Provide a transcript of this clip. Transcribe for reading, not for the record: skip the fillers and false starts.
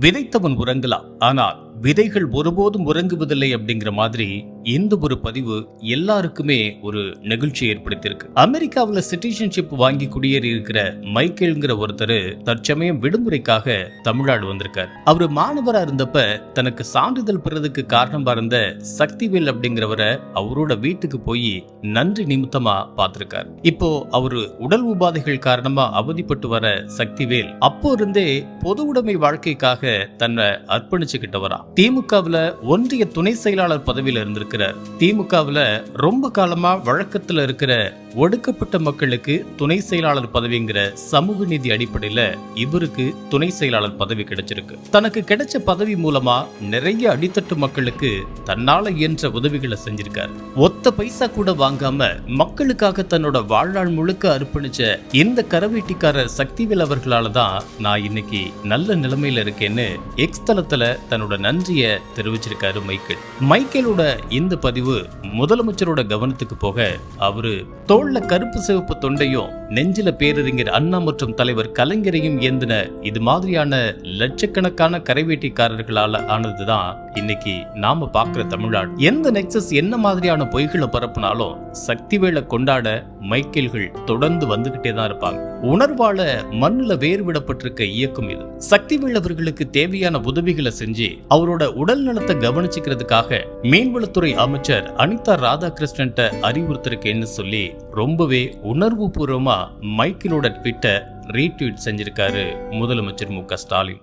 விதைத்தவன் உறங்கலாம், ஆனால் விதைகள் ஒருபோதும் உறங்குவதில்லை அப்படிங்கிற மாதிரி இந்த ஒரு பதிவு எல்லாருக்குமே ஒரு நிகழ்ச்சி ஏற்படுத்தியிருக்கு. அமெரிக்காவில் சிட்டிசன்ஷிப் வாங்கி குடியேறி இருக்கிற மைக்கேல்ங்கிற ஒருத்தர் தற்சமயம் விடுமுறைக்காக தமிழ்நாடு வந்திருக்காரு. அவரு மாணவரா இருந்தப்ப தனக்கு சான்றிதழ் பெறதுக்கு காரணமா இருந்த சக்திவேல் அப்படிங்கிறவரை அவரோட வீட்டுக்கு போய் நன்றி நிமித்தமா பார்த்திருக்காரு. இப்போ அவரு உடல் உபாதைகள் காரணமா அவதிப்பட்டு வர சக்திவேல் அப்போ இருந்தே பொது உடைமை வாழ்க்கைக்காக தன்னை அர்ப்பணிச்சுக்கிட்டு வரா. திமுகவுல ஒன்றிய துணை செயலாளர் பதவியில இருந்திருக்கிறார். திமுகவுல ரொம்ப காலமா வழக்கத்துல இருக்கிற ஒடுக்கப்பட்ட மக்களுக்கு துணை செயலாளர் பதவிங்கிற சமூக நீதி அடிப்படையில இவருக்கு துணை செயலாளர் பதவி கிடைச்சிருக்கு. தனக்கு கிடைச்ச பதவி மூலமா நிறைய அடித்தட்டு மக்களுக்கு தன்னால இயன்ற உதவிகளை செஞ்சிருக்காரு. ஒத்த பைசா கூட வாங்காம மக்களுக்காக தன்னோட வாழ்நாள் முழுக்க அர்ப்பணிச்ச இந்த கரவேட்டிக்காரர் சக்திவேல் அவர்களால தான் நான் இன்னைக்கு நல்ல நிலைமையில இருக்கேன்னு எக்ஸ் தளத்துல தன்னோட நன்றிய தெரிவிச்சிருக்காரு மைக்கேல். மைக்கேலோட இந்த பதிவு முதலமைச்சரோட கவனத்துக்கு போக அவரு தோல்ல கருப்பு சிவப்பு தொண்டையும் நெஞ்சில பேரறிஞர் அண்ணா மற்றும் தலைவர் கலைஞரையும் ஏந்தின இது மாதிரியான லட்சக்கணக்கான கரைவேட்டிக்காரர்களால ஆனதுதான் இன்னைக்கு நாம பாக்குற தமிழ்நாடு. எந்த நெக்சஸ் என்ன மாதிரியான பொய்களை பரப்புனாலும் சக்திவேலை கொண்டாட மைக்கேல்கள் தொடர்ந்து வந்துகிட்டே தான் இருப்பாங்க. உணர்வால மண்ணுல வேறு விடப்பட்டிருக்க இயக்கம் இது. சக்திவேல் அவர்களுக்கு தேவையான உதவிகளை செஞ்சு அவரோட உடல் நலத்தை கவனிச்சுக்கிறதுக்காக மீன்வளத்துறை அமைச்சர் அனிதா ராதாகிருஷ்ணன் அறிவுறுத்திருக்கேன்னு சொல்லி ரொம்பவே உணர்வு பூர்வமா மைக்கேலோட ட்விட்டர் ரீட்வீட் செஞ்சிருக்காரு முதலமைச்சர் மு.க. ஸ்டாலின்.